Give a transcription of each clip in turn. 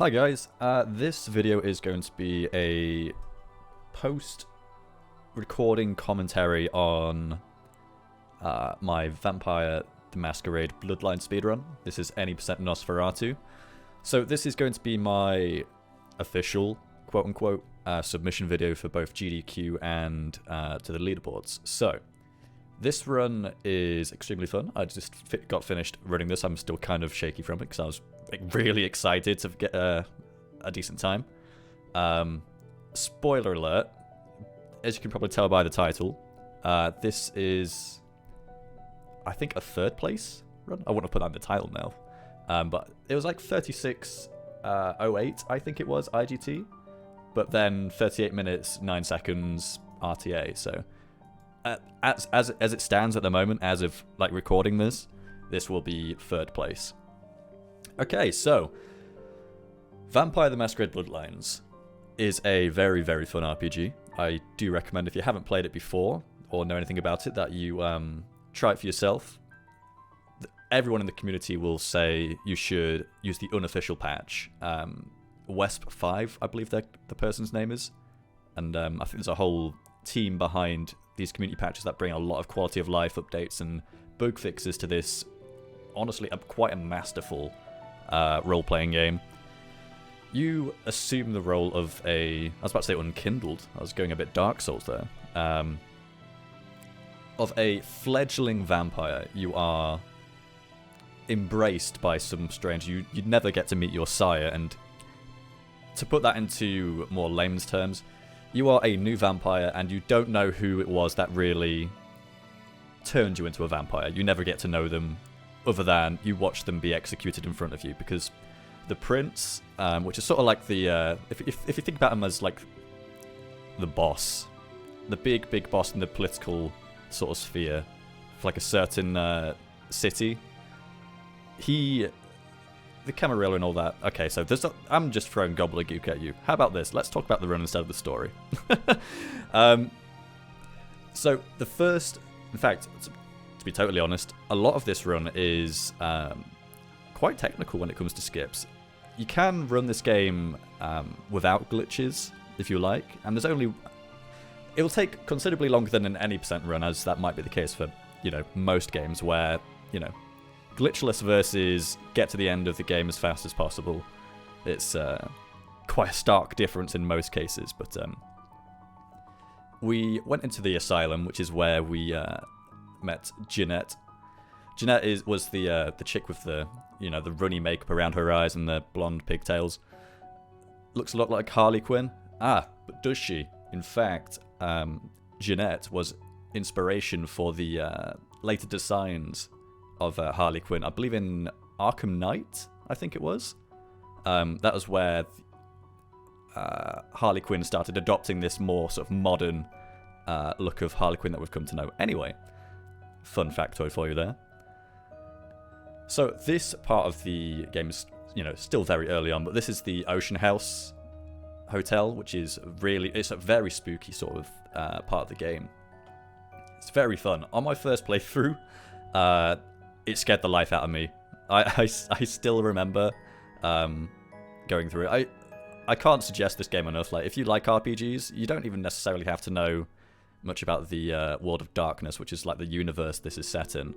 Hi guys, this video is going to be a post-recording commentary on my Vampire the Masquerade Bloodlines speedrun. This is any percent Nosferatu. So this is going to be my official, quote-unquote, submission video for both GDQ and to the leaderboards. So, this run is extremely fun. I just got finished running this. I'm still kind of shaky from it because I was really excited to get a decent time. Spoiler alert, as you can probably tell by the title, this is, I think, a third place run. I wouldn't have put that in the title now. But it was like 36.08, I think it was, IGT. But then 38 minutes, 9 seconds RTA, so... as it stands at the moment, as of like recording this will be third place. Okay, so Vampire the Masquerade Bloodlines is a very, very fun RPG. I do recommend, if you haven't played it before or know anything about it, that you try it for yourself. Everyone in the community will say you should use the unofficial patch. Wesp5, I believe the person's name is. And I think there's a whole team behind these community patches that bring a lot of quality of life updates and bug fixes to this, honestly, quite a masterful role-playing game. You assume the role of I was about to say unkindled, I was going a bit Dark Souls there, of a fledgling vampire. You are embraced by some strange, you'd never get to meet your sire, and to put that into more layman's terms, you are a new vampire, and you don't know who it was that really turned you into a vampire. You never get to know them, other than you watch them be executed in front of you. Because the prince, which is sort of like the, if you think about him as like the boss, the big boss in the political sort of sphere, for like a certain city, the Camarilla and all that. Okay, so I'm just throwing gobbledygook at you. How about this? Let's talk about the run instead of the story. So the first, in fact, to be totally honest, a lot of this run is quite technical when it comes to skips. You can run this game without glitches if you like, and it will take considerably longer than an any percent run, as that might be the case for, most games where, glitchless versus get to the end of the game as fast as possible. It's quite a stark difference in most cases, but we went into the asylum, which is where we met Jeanette. Jeanette was the chick with the the runny makeup around her eyes and the blonde pigtails. Looks a lot like Harley Quinn. But does she? In fact, Jeanette was inspiration for the later designs of Harley Quinn, I believe in Arkham Knight, I think it was. That was where Harley Quinn started adopting this more sort of modern look of Harley Quinn that we've come to know. Anyway, fun factoid for you there. So this part of the game is, still very early on, but this is the Ocean House Hotel, which is it's a very spooky sort of part of the game. It's very fun. On my first playthrough, it scared the life out of me. I still remember going through it. I can't suggest this game enough. Like, if you like RPGs, you don't even necessarily have to know much about the World of Darkness, which is like the universe this is set in.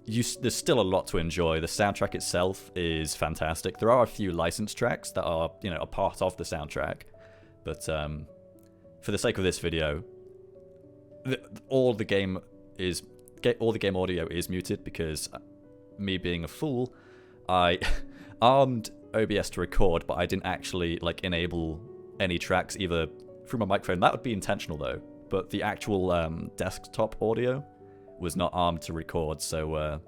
There's still a lot to enjoy. The soundtrack itself is fantastic. There are a few licensed tracks that are, a part of the soundtrack, but for the sake of this video, all the game audio is muted because me being a fool, I armed OBS to record, but I didn't actually enable any tracks either through my microphone. That would be intentional though, but the actual desktop audio was not armed to record, so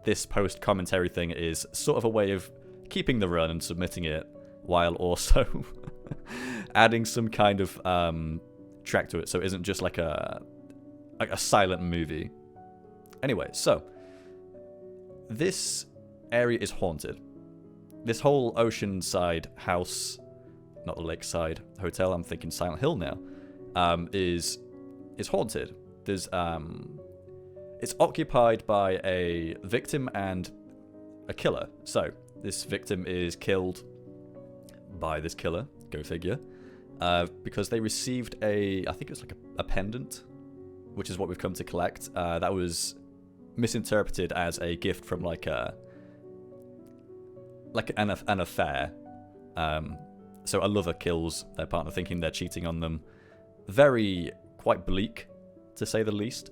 this post commentary thing is sort of a way of keeping the run and submitting it while also adding some kind of track to it, so it isn't just like a silent movie. Anyway, so this area is haunted. This whole oceanside house, not the lakeside hotel, I'm thinking Silent Hill now, is haunted. There's it's occupied by a victim and a killer. So this victim is killed by this killer, go figure, because they received I think it was like a pendant, which is what we've come to collect. That was misinterpreted as a gift from like an affair. So a lover kills their partner thinking they're cheating on them. Quite bleak, to say the least.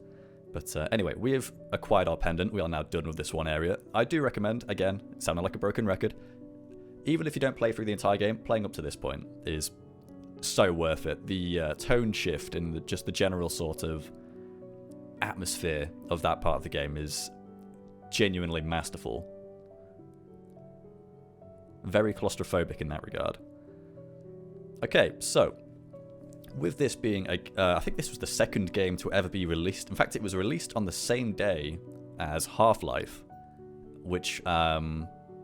But anyway, we have acquired our pendant. We are now done with this one area. I do recommend, again, sounding like a broken record, even if you don't play through the entire game, playing up to this point is so worth it. The tone shift and just the general sort of atmosphere of that part of the game is genuinely masterful. Very claustrophobic in that regard. Okay, so with this being I think this was the second game to ever be released. In fact, it was released on the same day as Half-Life, which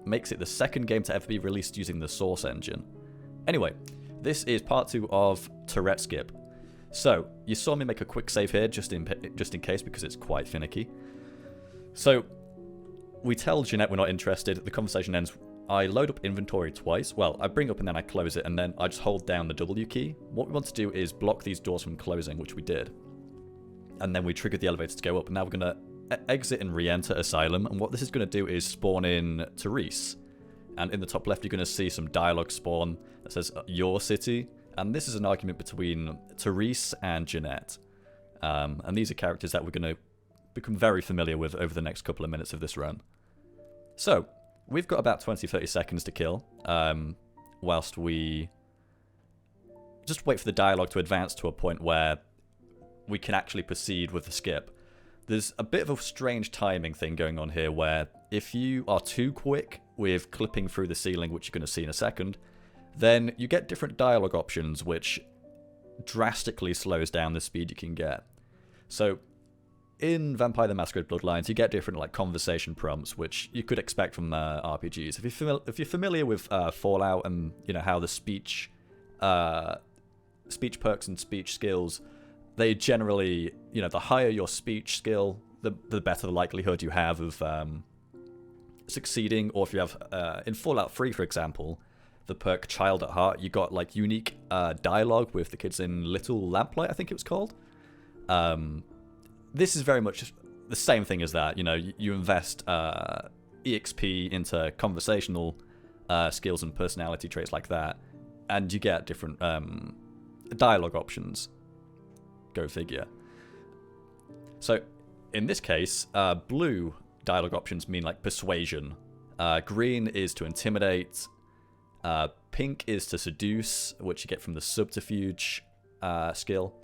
makes it the second game to ever be released using the Source engine. Anyway, this is part 2 of Tourette Skip. So, you saw me make a quick save here, just in case, because it's quite finicky. So, we tell Jeanette we're not interested, the conversation ends. I load up inventory twice. Well, I bring up and then I close it, and then I just hold down the W key. What we want to do is block these doors from closing, which we did. And then we triggered the elevator to go up, and now we're going to exit and re-enter Asylum, and what this is going to do is spawn in Therese. And in the top left, you're going to see some dialogue spawn that says, your city. And this is an argument between Therese and Jeanette. And these are characters that we're going to become very familiar with over the next couple of minutes of this run. So, we've got about 20-30 seconds to kill, whilst we just wait for the dialogue to advance to a point where we can actually proceed with the skip. There's a bit of a strange timing thing going on here where if you are too quick with clipping through the ceiling, which you're going to see in a second, then you get different dialogue options, which drastically slows down the speed you can get. So, in Vampire the Masquerade Bloodlines, you get different like conversation prompts, which you could expect from RPGs. If you're familiar with Fallout and how the speech perks and speech skills, they generally, the higher your speech skill, the better the likelihood you have of succeeding. Or if you have in Fallout 3, for example, the perk Child at Heart, you got like unique dialogue with the kids in Little Lamplight, I think it was called. This is very much the same thing as that. You invest EXP into conversational skills and personality traits like that, and you get different dialogue options. Go figure. So, in this case, blue dialogue options mean like persuasion. Green is to intimidate. Pink is to seduce, which you get from the subterfuge skill.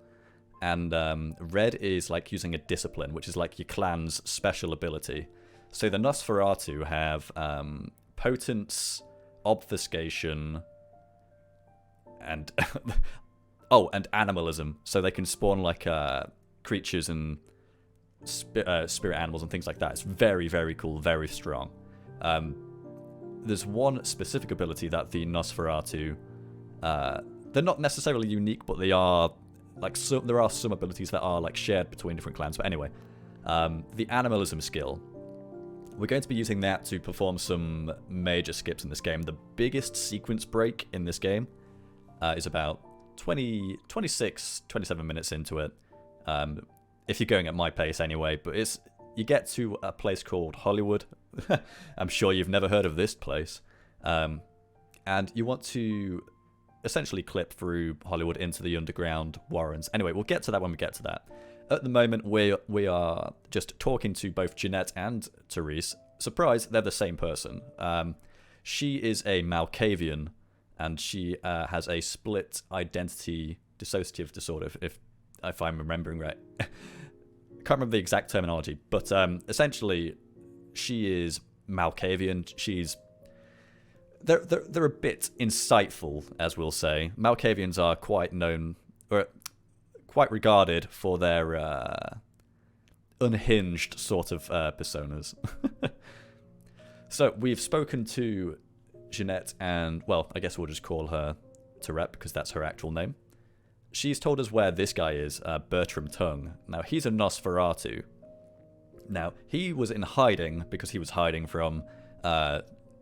And red is like using a discipline, which is like your clan's special ability. So the Nosferatu have potence, obfuscation, and and animalism. So they can spawn like creatures and spirit animals and things like that. It's very, very cool, very strong. There's one specific ability that the Nosferatu, they're not necessarily unique, but they are. There are some abilities that are like shared between different clans. But anyway, the animalism skill, we're going to be using that to perform some major skips in this game. The biggest sequence break in this game is about 26, 27 minutes into it. If you're going at my pace anyway, but you get to a place called Hollywood. I'm sure you've never heard of this place. And you want to essentially clip through Hollywood into the underground warrens. Anyway, we'll get to that when we get to that. At the moment, we are just talking to both Jeanette and Therese. Surprise, they're the same person. She is a Malkavian, and she has a split identity dissociative disorder, if I'm remembering right. Can't remember the exact terminology, but essentially, she is Malkavian. They're a bit insightful, as we'll say. Malkavians are quite known, or quite regarded for their unhinged sort of personas. So we've spoken to Jeanette and, well, I guess we'll just call her Tourette because that's her actual name. She's told us where this guy is, Bertram Tung. Now, he's a Nosferatu. Now, he was in hiding because he was hiding from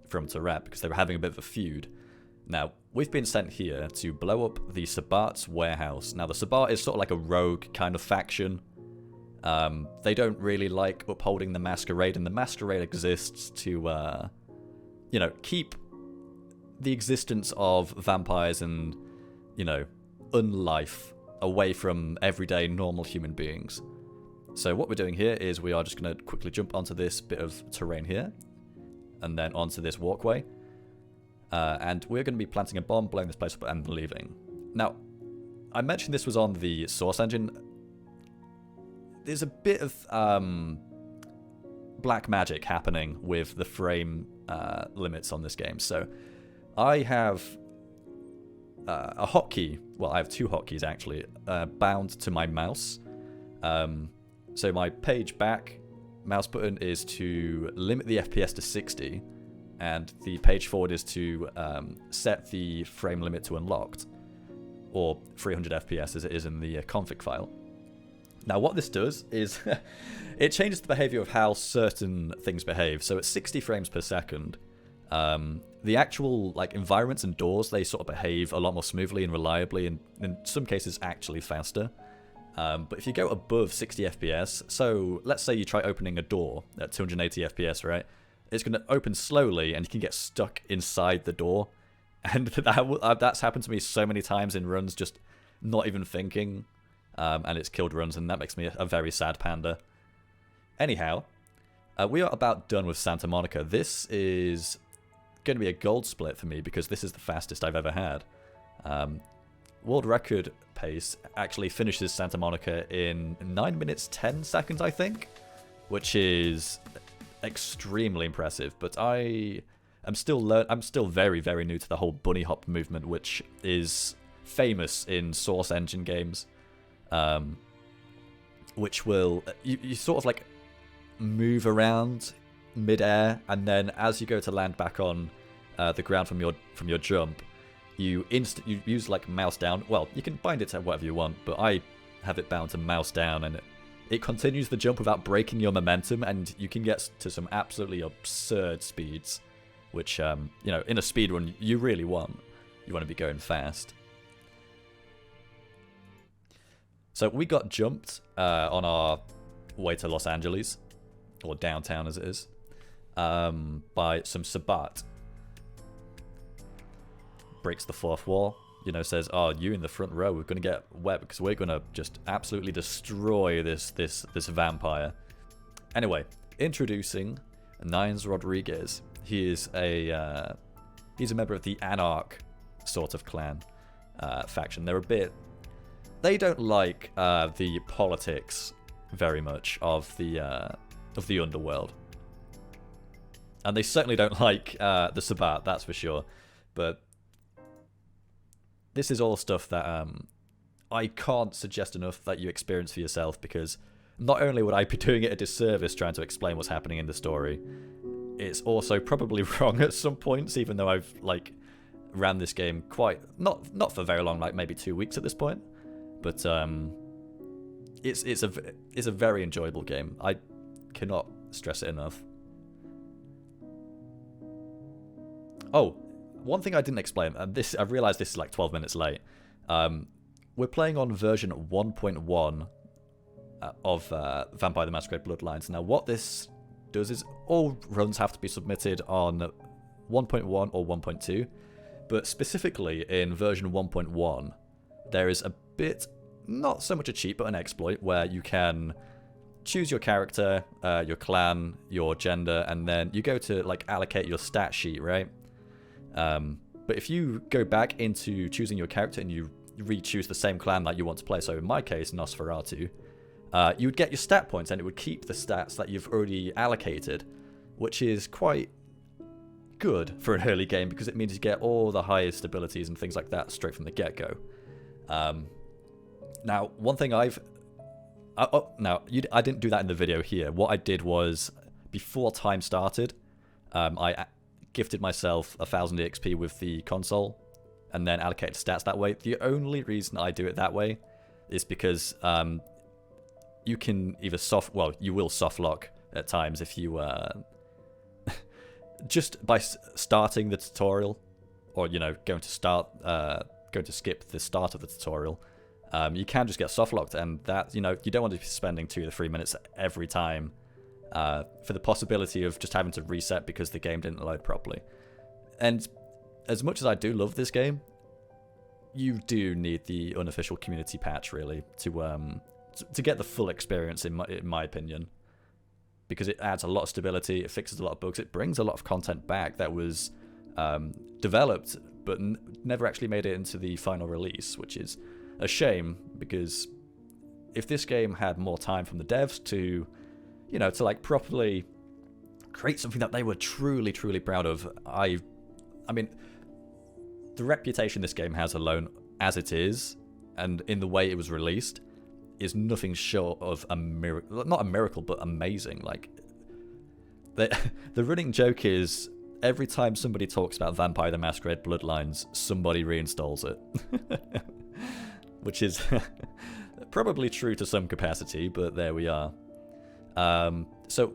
from Tourette because they were having a bit of a feud. Now, we've been sent here to blow up the Sabat's warehouse. Now, the Sabat is sort of like a rogue kind of faction. They don't really like upholding the Masquerade, and the Masquerade exists to, you know, keep the existence of vampires and, you know, unlife away from everyday normal human beings. So what we're doing here is we are just going to quickly jump onto this bit of terrain here, and then onto this walkway. And we're going to be planting a bomb, blowing this place up, and leaving. Now, I mentioned this was on the Source engine. There's a bit of black magic happening with the frame limits on this game. So I have a hotkey, well, I have two hotkeys actually, bound to my mouse. So my page back mouse button is to limit the FPS to 60, and the page forward is to set the frame limit to unlocked, or 300 FPS as it is in the config file. Now what this does is it changes the behavior of how certain things behave. So at 60 frames per second, the actual like environments and doors, they sort of behave a lot more smoothly and reliably, and in some cases actually faster. But if you go above 60 FPS, so let's say you try opening a door at 280 FPS, right? It's going to open slowly, and you can get stuck inside the door. And that's happened to me so many times in runs, just not even thinking. And it's killed runs, and that makes me a very sad panda. Anyhow, we are about done with Santa Monica. This is going to be a gold split for me, because this is the fastest I've ever had. World record pace actually finishes Santa Monica in 9 minutes 10 seconds, I think, which is extremely impressive. But I'm still very, very new to the whole bunny hop movement, which is famous in Source engine games. Which will you sort of like move around mid-air, and then as you go to land back on the ground from your jump, you use like mouse down. Well, you can bind it to whatever you want, but I have it bound to mouse down, and it continues the jump without breaking your momentum, and you can get to some absolutely absurd speeds, which you know, in a speedrun you really want. You want to be going fast. So we got jumped on our way to Los Angeles, or downtown as it is, by some Sabat. Breaks the fourth wall, you know, says, "Oh, you in the front row, we're going to get wet because we're going to just absolutely destroy this vampire." Anyway, introducing Nines Rodriguez. He is he's a member of the Anarch sort of clan faction. They don't like the politics very much of the underworld, and they certainly don't like the Sabat, that's for sure. But this is all stuff that I can't suggest enough that you experience for yourself, because not only would I be doing it a disservice trying to explain what's happening in the story, it's also probably wrong at some points, even though I've like ran this game quite not for very long, like maybe 2 weeks at this point. But it's a very enjoyable game. I cannot stress it enough. Oh, one thing I didn't explain, and this I've realized this is like 12 minutes late. We're playing on version 1.1 of Vampire the Masquerade Bloodlines. Now, what this does is all runs have to be submitted on 1.1 or 1.2, but specifically in version 1.1, there is a bit, not so much a cheat, but an exploit where you can choose your character, your clan, your gender, and then you go to like allocate your stat sheet, right? But if you go back into choosing your character and you re-choose the same clan that you want to play, so in my case, Nosferatu, you would get your stat points, and it would keep the stats that you've already allocated, which is quite good for an early game, because it means you get all the highest abilities and things like that straight from the get-go. Now, one thing I didn't do that in the video here. What I did was, before time started, I gifted myself 1000 EXP with the console, and then allocated stats that way. The only reason I do it that way is because you can either you will soft lock at times if you just by starting the tutorial, or going to skip the start of the tutorial, you can just get softlocked, and that you don't want to be spending 2 to 3 minutes every time for the possibility of just having to reset because the game didn't load properly. And as much as I do love this game, you do need the unofficial community patch really to get the full experience in my opinion, because it adds a lot of stability, it fixes a lot of bugs, it brings a lot of content back that was developed but never actually made it into the final release, which is a shame, because if this game had more time from the devs to like properly create something that they were truly proud of, I mean, the reputation this game has alone as it is, and in the way it was released, is nothing short of a miracle. Not a miracle, but amazing. Like, the running joke is, every time somebody talks about Vampire the Masquerade Bloodlines, somebody reinstalls it. Which is probably true to some capacity, but there we are. So,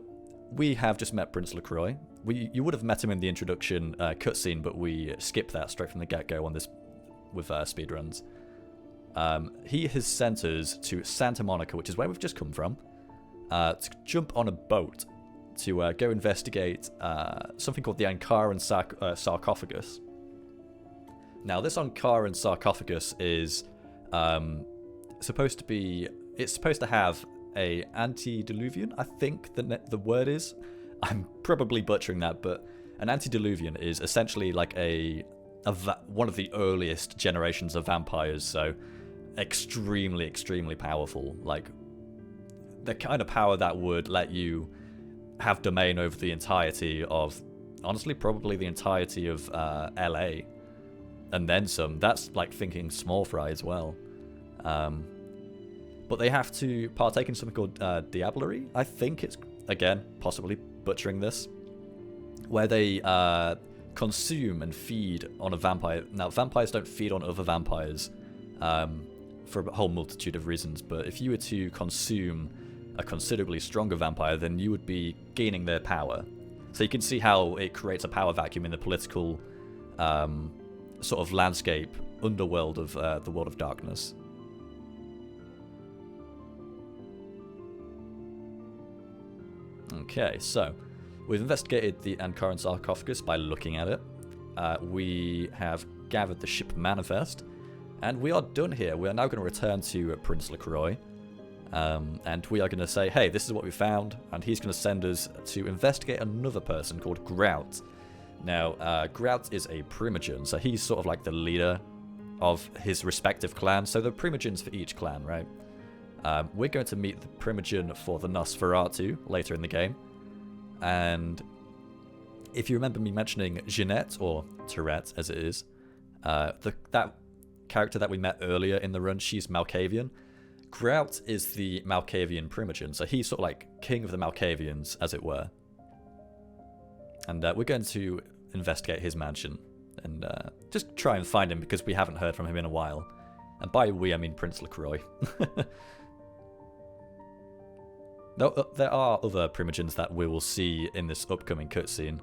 we have just met Prince LaCroix. You would have met him in the introduction cutscene, but we skipped that straight from the get-go on this with speedruns. He has sent us to Santa Monica, which is where we've just come from, to jump on a boat to go investigate something called the Ankaran sarcophagus. Now, this Ankaran sarcophagus is supposed to have a antediluvian, I think the word is. I'm probably butchering that, but an antediluvian is essentially like one of the earliest generations of vampires, so extremely powerful, like the kind of power that would let you have domain over the entirety of, honestly, probably the entirety of LA, and then some. That's like thinking small fry as well. But they have to partake in something called diablerie. I think it's, again, possibly butchering this, where they consume and feed on a vampire. Now, vampires don't feed on other vampires for a whole multitude of reasons, but if you were to consume a considerably stronger vampire, then you would be gaining their power. So you can see how it creates a power vacuum in the political sort of landscape, underworld of the World of Darkness. Okay, so we've investigated the Ankaran sarcophagus by looking at it. We have gathered the ship manifest, and we are done here. We are now going to return to Prince LaCroix, and we are going to say, hey, this is what we found, and he's going to send us to investigate another person called Grout. Now, Grout is a primogen, so he's sort of like the leader of his respective clan. So the primogens for each clan, right? We're going to meet the primogen for the Nosferatu later in the game. And if you remember me mentioning Jeanette, or Tourette as it is, that character that we met earlier in the run, she's Malkavian. Grout is the Malkavian primogen, so he's sort of like king of the Malkavians, as it were. And we're going to investigate his mansion and just try and find him, because we haven't heard from him in a while. And by we, I mean Prince LaCroix. No, there are other primogens that we will see in this upcoming cutscene,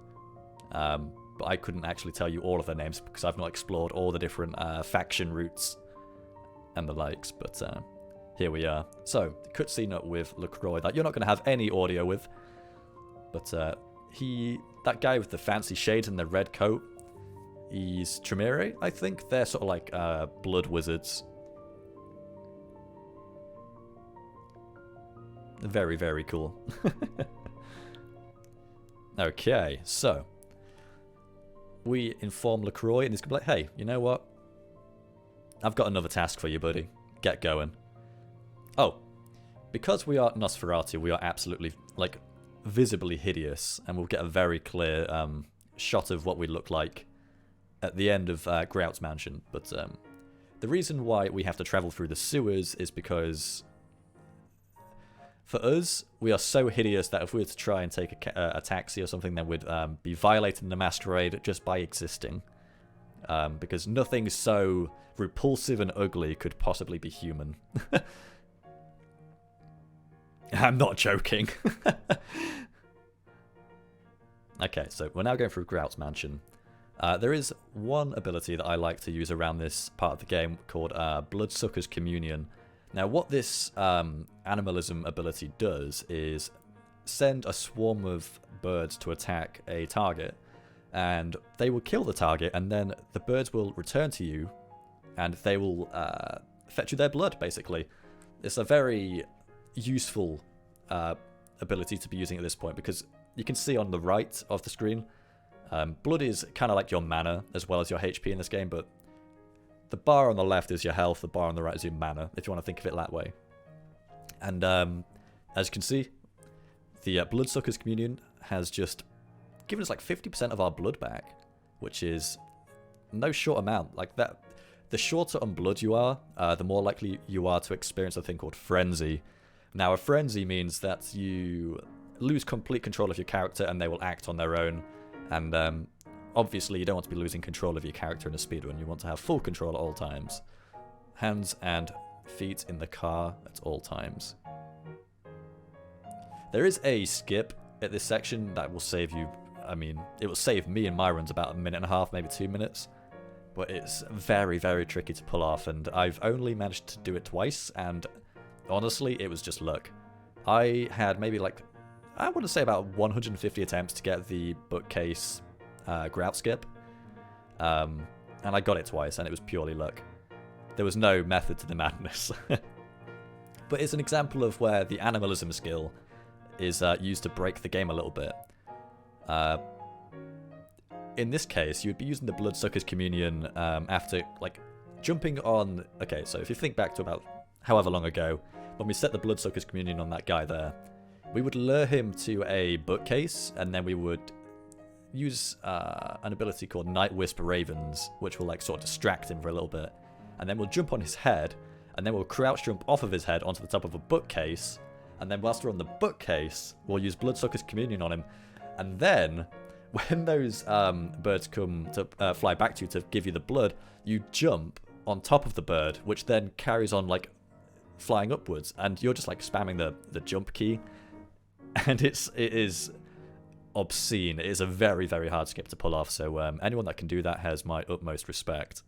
but I couldn't actually tell you all of their names because I've not explored all the different faction routes and the likes, but here we are. So, the cutscene with LaCroix that you're not going to have any audio with, but that guy with the fancy shades and the red coat, he's Tremere, I think. They're sort of like blood wizards. Very, very cool. Okay, so we inform LaCroix, and he's gonna be like, hey, you know what? I've got another task for you, buddy. Get going. Oh, because we are Nosferatu, we are absolutely, like, visibly hideous, and we'll get a very clear shot of what we look like at the end of Grout Mansion. But the reason why we have to travel through the sewers is because, for us, we are so hideous that if we were to try and take a taxi or something, then we'd be violating the Masquerade just by existing. Because nothing so repulsive and ugly could possibly be human. I'm not joking. Okay, so we're now going through Grout Mansion. There is one ability that I like to use around this part of the game called Bloodsucker's Communion. Now, what this animalism ability does is send a swarm of birds to attack a target, and they will kill the target, and then the birds will return to you, and they will fetch you their blood, basically. It's a very useful ability to be using at this point, because you can see on the right of the screen, blood is kind of like your mana as well as your HP in this game, but the bar on the left is your health, the bar on the right is your mana, if you want to think of it that way. And as you can see, the Bloodsucker's Communion has just given us like 50% of our blood back, which is no short amount. Like that, the shorter on blood you are, the more likely you are to experience a thing called Frenzy. Now, a Frenzy means that you lose complete control of your character and they will act on their own. And obviously, you don't want to be losing control of your character in a speedrun. You want to have full control at all times. Hands and feet in the car at all times. There is a skip at this section that will save you. I mean, it will save me in my runs about 1.5 minutes, maybe 2 minutes. But it's very, very tricky to pull off. And I've only managed to do it twice. And honestly, it was just luck. I had maybe like, I want to say about 150 attempts to get the bookcase grout skip. And I got it twice, and it was purely luck. There was no method to the madness. But it's an example of where the animalism skill is used to break the game a little bit. In this case, you would be using the Bloodsucker's Communion after, like, jumping on... Okay, so if you think back to about however long ago, when we set the Bloodsucker's Communion on that guy there, we would lure him to a bookcase, and then we would use an ability called Night Wisp Ravens, which will, like, sort of distract him for a little bit. And then we'll jump on his head, and then we'll crouch jump off of his head onto the top of a bookcase, and then whilst we're on the bookcase, we'll use Bloodsucker's Communion on him. And then, when those birds come to fly back to you to give you the blood, you jump on top of the bird, which then carries on, like, flying upwards. And you're just, like, spamming the jump key. And it is obscene. It is a very, very hard skip to pull off. So anyone that can do that has my utmost respect.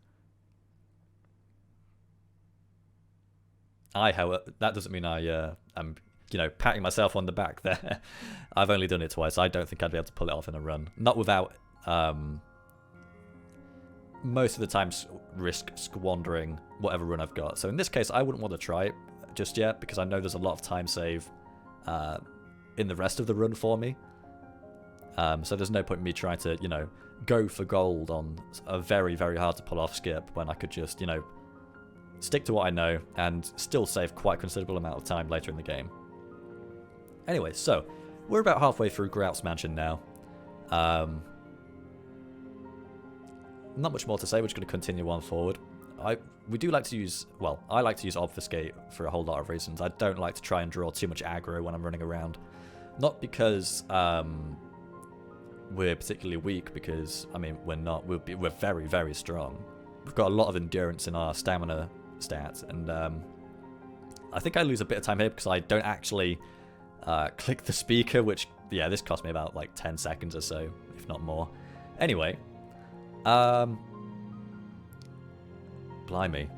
However, that doesn't mean I'm, patting myself on the back there. I've only done it twice. I don't think I'd be able to pull it off in a run. Not without most of the time risk squandering whatever run I've got. So in this case, I wouldn't want to try it just yet, because I know there's a lot of time save in the rest of the run for me. So there's no point in me trying to, go for gold on a very, very hard to pull off skip when I could just, stick to what I know and still save quite a considerable amount of time later in the game. Anyway, so we're about halfway through Grout Mansion now. Not much more to say. We're just going to continue on forward. We do like to use, well, I like to use Obfuscate for a whole lot of reasons. I don't like to try and draw too much aggro when I'm running around. Not because we're particularly weak, because, I mean, we're not. We're very, very strong. We've got a lot of endurance in our stamina stats, and I think I lose a bit of time here because I don't actually click the speaker, which, yeah, this cost me about like 10 seconds or so, if not more. Anyway, blimey.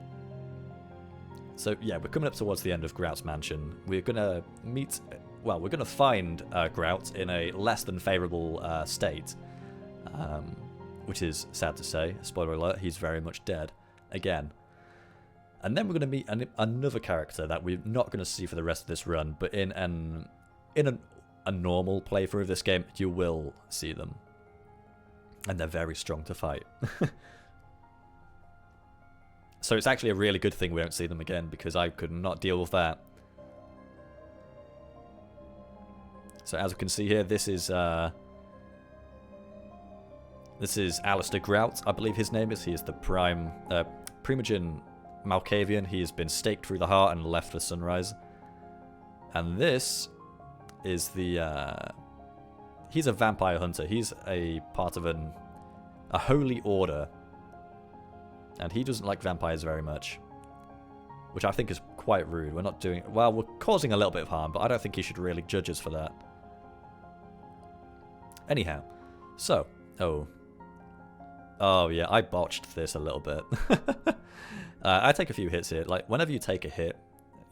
So yeah, we're coming up towards the end of Grout Mansion. We're gonna meet, well, we're gonna find Grout in a less than favourable state, which is sad to say. Spoiler alert, he's very much dead again. And then we're going to meet another character that we're not going to see for the rest of this run, but in a normal playthrough of this game, you will see them. And they're very strong to fight. So it's actually a really good thing we don't see them again, because I could not deal with that. So as we can see here, this is Alistair Grout, I believe his name is. He is the Primogen Malkavian. He has been staked through the heart and left for sunrise. And this is he's a vampire hunter. He's a part of a holy order. And he doesn't like vampires very much, which I think is quite rude. We're not doing, well, we're causing a little bit of harm, but I don't think he should really judge us for that. Anyhow, So, oh yeah, I botched this a little bit. I take a few hits here. Like, whenever you take a hit,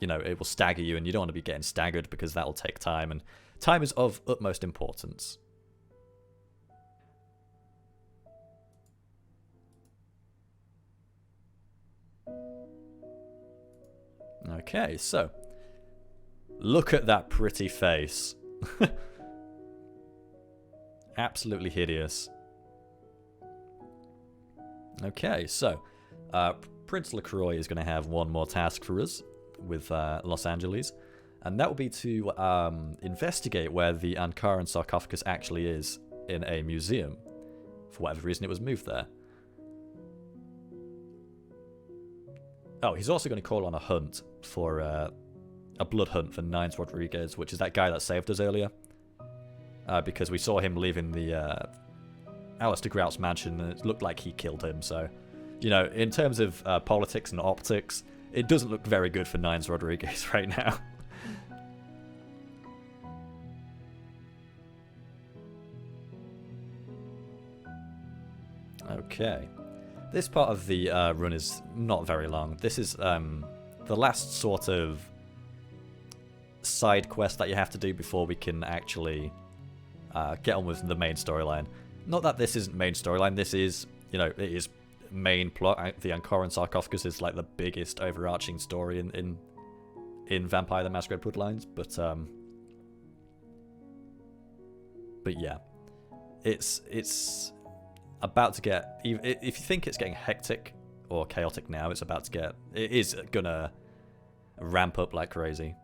you know, it will stagger you, and you don't want to be getting staggered because that will take time, and time is of utmost importance. Okay, so look at that pretty face. Absolutely hideous. Okay, so Prince LaCroix is going to have one more task for us with Los Angeles, and that will be to investigate where the Ankaran sarcophagus actually is in a museum. For whatever reason, it was moved there. Oh, he's also going to call on a hunt for a blood hunt for Nines Rodriguez, which is that guy that saved us earlier. Because we saw him leaving the Alistair Grout's mansion, and it looked like he killed him. So, you know, in terms of politics and optics, it doesn't look very good for Nines Rodriguez right now. Okay. This part of the run is not very long. This is the last sort of side quest that you have to do before we can actually get on with the main storyline. Not that this isn't main storyline, this is, you know, it is main plot. The Ankaran sarcophagus is like the biggest overarching story in Vampire the Masquerade Bloodlines, but yeah, it's about to get, if you think it's getting hectic or chaotic now, it is gonna ramp up like crazy.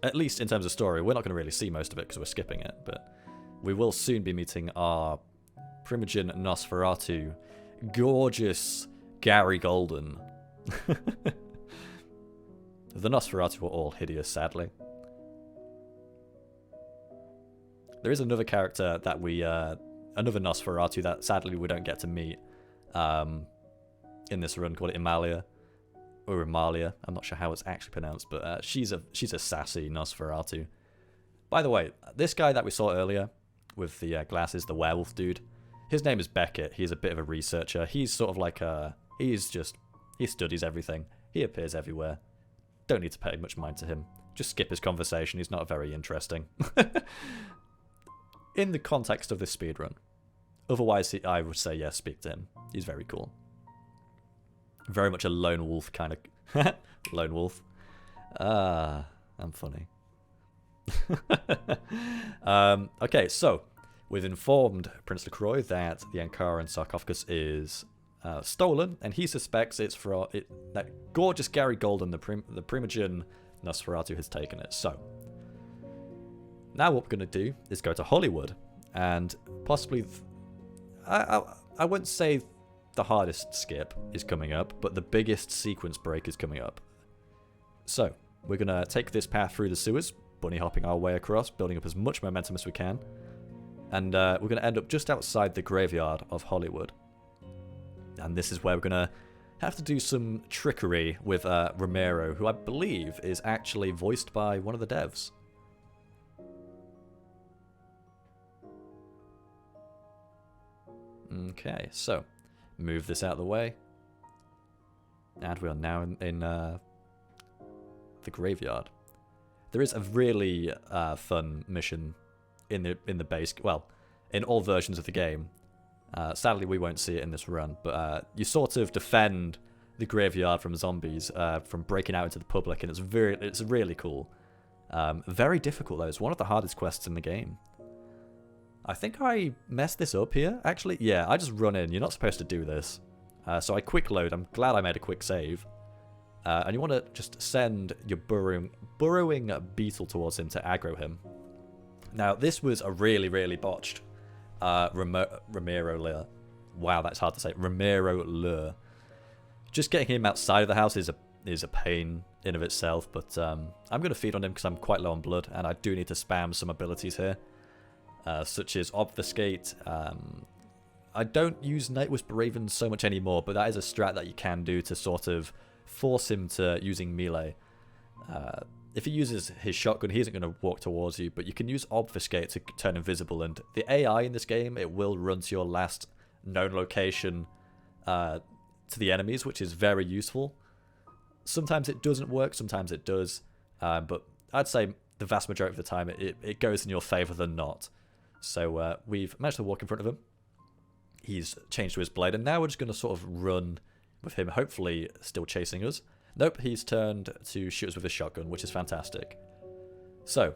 At least in terms of story. We're not going to really see most of it because we're skipping it, but we will soon be meeting our Primogen Nosferatu, gorgeous Gary Golden. The Nosferatu are all hideous, sadly. There is another character that another Nosferatu that sadly we don't get to meet in this run, called Imalia. Or Amalia, I'm not sure how it's actually pronounced, but she's a sassy Nosferatu. By the way, this guy that we saw earlier with the glasses, the werewolf dude, his name is Beckett. He's a bit of a researcher. He's sort of like he studies everything. He appears everywhere. Don't need to pay much mind to him. Just skip his conversation. He's not very interesting. In the context of this speedrun. Otherwise, I would say, yes, speak to him. He's very cool. Very much a lone wolf kind of... lone wolf. Ah, I'm funny. Okay, so we've informed Prince LaCroix that the Ankaran sarcophagus is stolen, and he suspects it's that gorgeous Gary Golden, the Primogen Nosferatu, has taken it. So, now what we're going to do is go to Hollywood, and possibly... I wouldn't say the hardest skip is coming up, but the biggest sequence break is coming up. So, we're going to take this path through the sewers, bunny hopping our way across, building up as much momentum as we can. And we're going to end up just outside the graveyard of Hollywood. And this is where we're going to have to do some trickery with Romero, who I believe is actually voiced by one of the devs. Okay, so... move this out of the way, and we are now in the graveyard. There is a really fun mission in the base, well, in all versions of the game. Sadly, we won't see it in this run, but you sort of defend the graveyard from zombies, from breaking out into the public, and it's really cool. Very difficult though. It's one of the hardest quests in the game. I think I messed this up here, actually. Yeah, I just run in. You're not supposed to do this. So I quick load. I'm glad I made a quick save. And you want to just send your burrowing beetle towards him to aggro him. Now, this was a really, really botched Romero lure. Wow, that's hard to say. Romero lure. Just getting him outside of the house is a pain in of itself, but I'm going to feed on him because I'm quite low on blood, and I do need to spam some abilities here. Such as Obfuscate. I don't use Night Whisper Raven so much anymore, but that is a strat that you can do to sort of force him to using melee. If he uses his shotgun, he isn't going to walk towards you, but you can use Obfuscate to turn invisible, and the AI in this game, it will run to your last known location to the enemies, which is very useful. Sometimes it doesn't work, sometimes it does, but I'd say the vast majority of the time it goes in your favour than not. So we've managed to walk in front of him. He's changed to his blade, and now we're just going to sort of run with him, hopefully still chasing us. Nope, he's turned to shoot us with his shotgun, which is fantastic. So,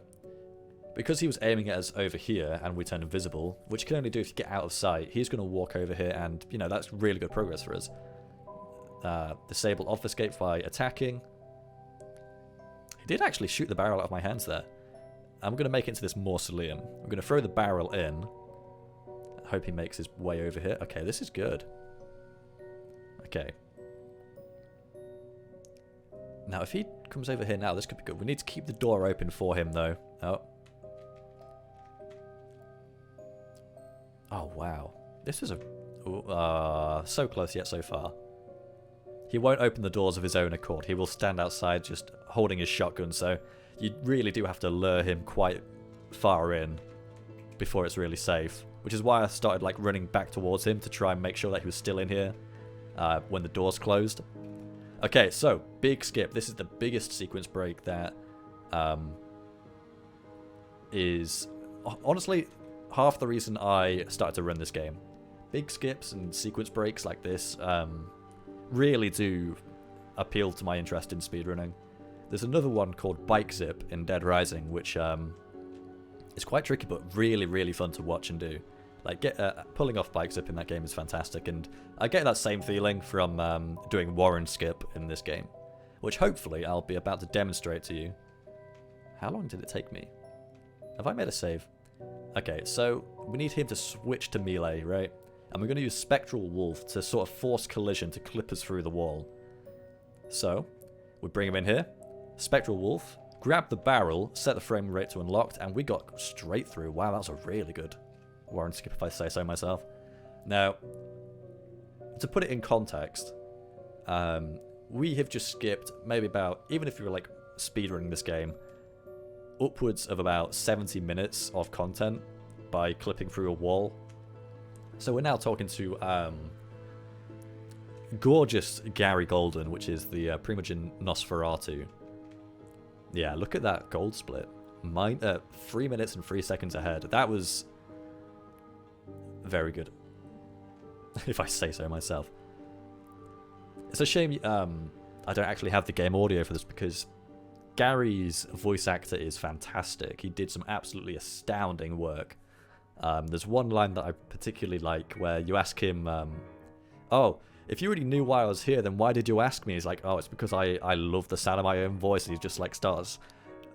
because he was aiming at us over here, and we turned invisible, which you can only do if you get out of sight, he's going to walk over here, and, you know, that's really good progress for us. Disable Obfuscate by attacking. He did actually shoot the barrel out of my hands there. I'm going to make it into this mausoleum. I'm going to throw the barrel in. I hope he makes his way over here. Okay, this is good. Okay. Now, if he comes over here now, this could be good. We need to keep the door open for him, though. Oh. Oh, wow. This is so close yet so far. He won't open the doors of his own accord. He will stand outside just holding his shotgun, so you really do have to lure him quite far in before it's really safe. Which is why I started like running back towards him to try and make sure that he was still in here when the doors closed. Okay, so, big skip. This is the biggest sequence break that is, honestly, half the reason I started to run this game. Big skips and sequence breaks like this really do appeal to my interest in speedrunning. There's another one called Bike Zip in Dead Rising, which is quite tricky but really, really fun to watch and do. Like, pulling off Bike Zip in that game is fantastic, and I get that same feeling from doing Warren Skip in this game, which hopefully I'll be about to demonstrate to you. How long did it take me? Have I made a save? Okay, so we need him to switch to melee, right? And we're going to use Spectral Wolf to sort of force collision to clip us through the wall. So, we bring him in here, Spectral Wolf, grab the barrel, set the frame rate to unlocked, and we got straight through. Wow, that was a really good Warren Skip, if I say so myself. Now, to put it in context, we have just skipped maybe about, even if you were like speedrunning this game, upwards of about 70 minutes of content by clipping through a wall. So we're now talking to gorgeous Gary Golden, which is the Primogen Nosferatu. Yeah, look at that gold split. 3 minutes and 3 seconds ahead. That was very good, if I say so myself. It's a shame I don't actually have the game audio for this, because Gary's voice actor is fantastic. He did some absolutely astounding work. There's one line that I particularly like where you ask him, oh, if you already knew why I was here, then why did you ask me? He's like, oh, it's because I love the sound of my own voice. And he just like starts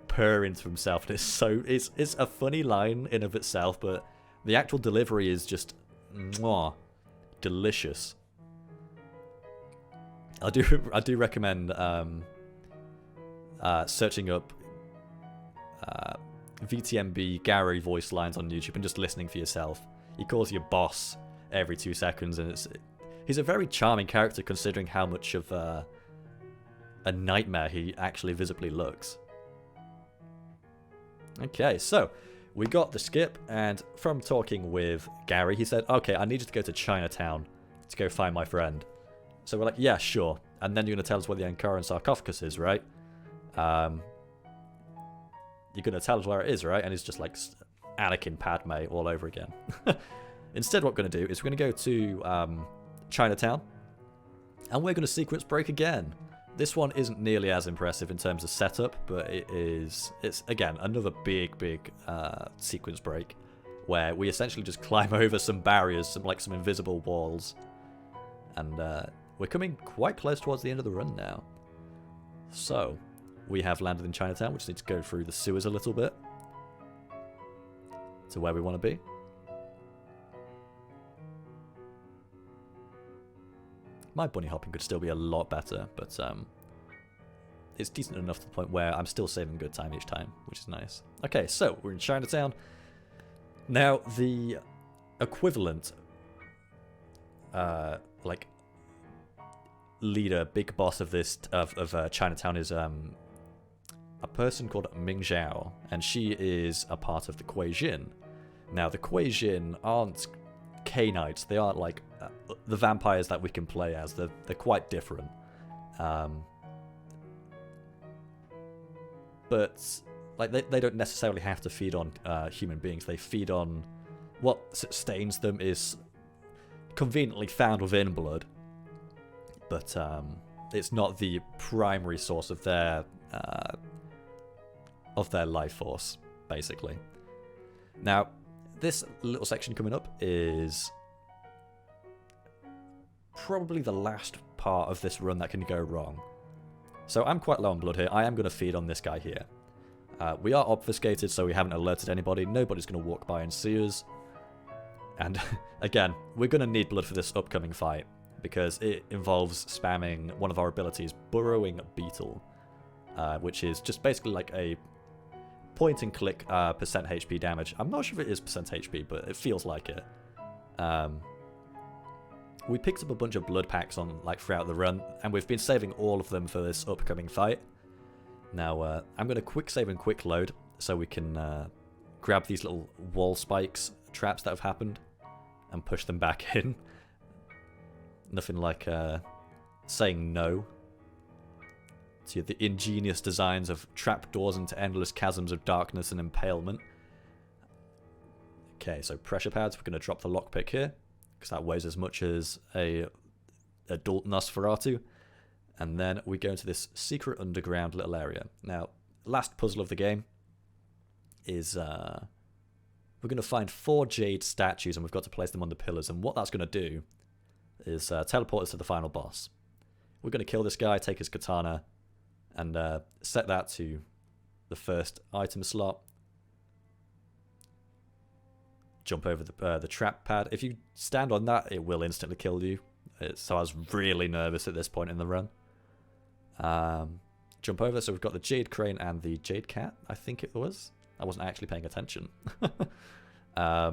purring to himself. And it's a funny line in of itself, but the actual delivery is just mwah, delicious. I do recommend searching up VTMB Gary voice lines on YouTube and just listening for yourself. He calls you boss every 2 seconds, and he's a very charming character considering how much of a nightmare he actually visibly looks. Okay, so we got the skip, and from talking with Gary, he said, okay, I need you to go to Chinatown to go find my friend. So we're like, yeah, sure. And then you're going to tell us where the Ankaran sarcophagus is, right? You're going to tell us where it is, right? And it's just like Anakin Padme all over again. Instead, what we're going to do is we're going to go to Chinatown, and we're going to sequence break again. This one isn't nearly as impressive in terms of setup, but it's again another big sequence break where we essentially just climb over some barriers, some invisible walls, and we're coming quite close towards the end of the run now. So we have landed in Chinatown. We just need to go through the sewers a little bit to where we want to be. My bunny hopping could still be a lot better, but it's decent enough to the point where I'm still saving good time each time, which is nice. Okay, so we're in Chinatown. Now, the equivalent, leader, big boss of this of Chinatown is a person called Ming Zhao, and she is a part of the Kuei Jin. Now, the Kuei Jin aren't Canites. They aren't like the vampires that we can play as. They're quite different. But like they don't necessarily have to feed on human beings. They feed on what sustains them is conveniently found within blood, but it's not the primary source of their life force, basically. Now, this little section coming up is probably the last part of this run that can go wrong. So I'm quite low on blood here. I am going to feed on this guy here. We are obfuscated, so we haven't alerted anybody. Nobody's going to walk by and see us. And again, we're going to need blood for this upcoming fight, because it involves spamming one of our abilities, Burrowing Beetle, which is just basically like a point and click percent HP damage. I'm not sure if it is percent HP, but it feels like it. We picked up a bunch of blood packs on throughout the run, and we've been saving all of them for this upcoming fight. Now, I'm going to quick save and quick load so we can grab these little wall spikes traps that have happened and push them back in. Nothing like saying no to the ingenious designs of trapdoors into endless chasms of darkness and impalement. Okay, so pressure pads. We're going to drop the lockpick here, because that weighs as much as a adult Nosferatu. And then we go into this secret underground little area. Now, last puzzle of the game is we're going to find 4 Jade Statues, and we've got to place them on the pillars. And what that's going to do is teleport us to the final boss. We're going to kill this guy, take his katana, and set that to the first item slot. Jump over the trap pad. If you stand on that, it will instantly kill you. So I was really nervous at this point in the run. Jump over. So we've got the Jade Crane and the Jade Cat, I think it was. I wasn't actually paying attention. Do I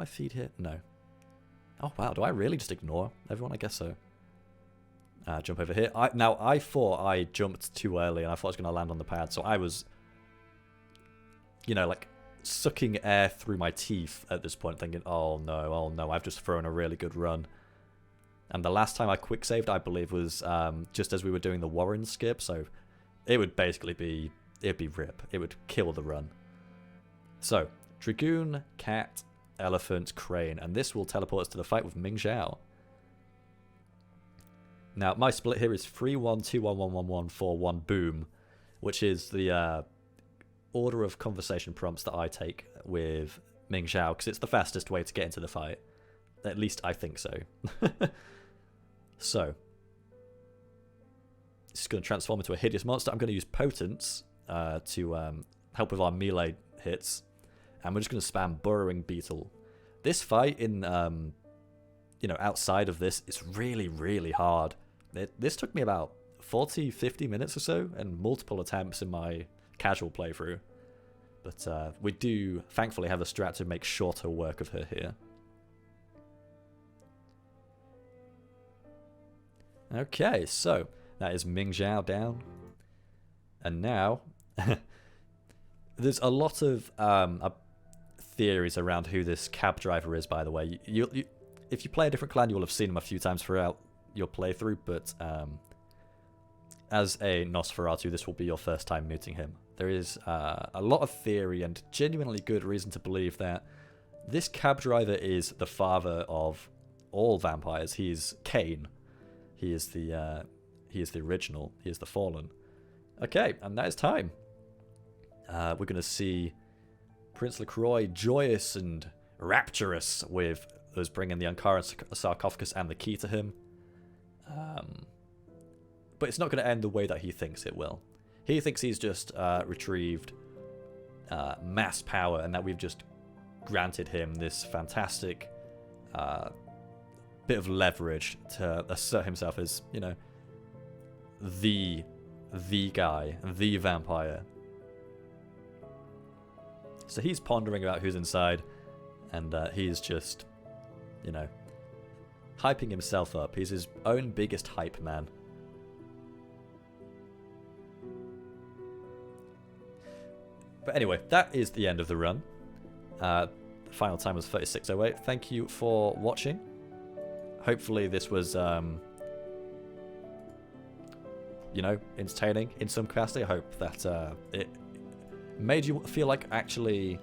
feed here? No. Oh, wow. Do I really just ignore everyone? I guess so. Jump over here. Now, I thought I jumped too early, and I thought I was going to land on the pad. So I was, sucking air through my teeth at this point, thinking, oh no, I've just thrown a really good run. And the last time I quick saved, I believe, was just as we were doing the Warren skip, so it would basically be, it'd be rip. It would kill the run. So, Dragoon, Cat, Elephant, Crane, and this will teleport us to the fight with Ming Zhao. Now, my split here is 3-1-2-1-1-1-1-4-1 boom, which is the order of conversation prompts that I take with Ming Zhao, because it's the fastest way to get into the fight. At least I think so. So, this is going to transform into a hideous monster. I'm going to use Potence to help with our melee hits, and we're just going to spam Burrowing Beetle. This fight in, outside of this, is really, really hard. This took me about 40-50 minutes or so, and multiple attempts in my casual playthrough. But we do, thankfully, have a strat to make shorter work of her here. Okay, so that is Ming Zhao down. And now, there's a lot of theories around who this cab driver is, by the way. If you play a different clan, you'll have seen him a few times throughout your playthrough, but as a Nosferatu, this will be your first time meeting him. There is a lot of theory and genuinely good reason to believe that this cab driver is the father of all vampires. He is Cain. He is the original. He is the fallen. Okay, and that is time. We're going to see Prince LaCroix joyous and rapturous with us bringing the Ankara sarcophagus and the key to him. But it's not going to end the way that he thinks it will. He thinks he's just retrieved mass power, and that we've just granted him this fantastic bit of leverage to assert himself as, the guy, the vampire. So he's pondering about who's inside, and he's just, hyping himself up. He's his own biggest hype man. But anyway, that is the end of the run. The final time was 36:08. Thank you for watching. Hopefully this was, you know, entertaining in some capacity. I hope that it made you feel like actually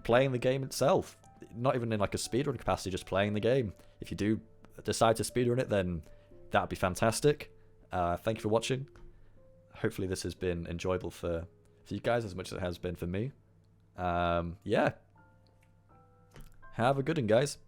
playing the game itself. Not even in like a speedrun capacity, just playing the game. If you do decide to speedrun it, then that'd be fantastic. Thank you for watching. Hopefully this has been enjoyable for you guys as much as it has been for me. Yeah. Have a good one, guys.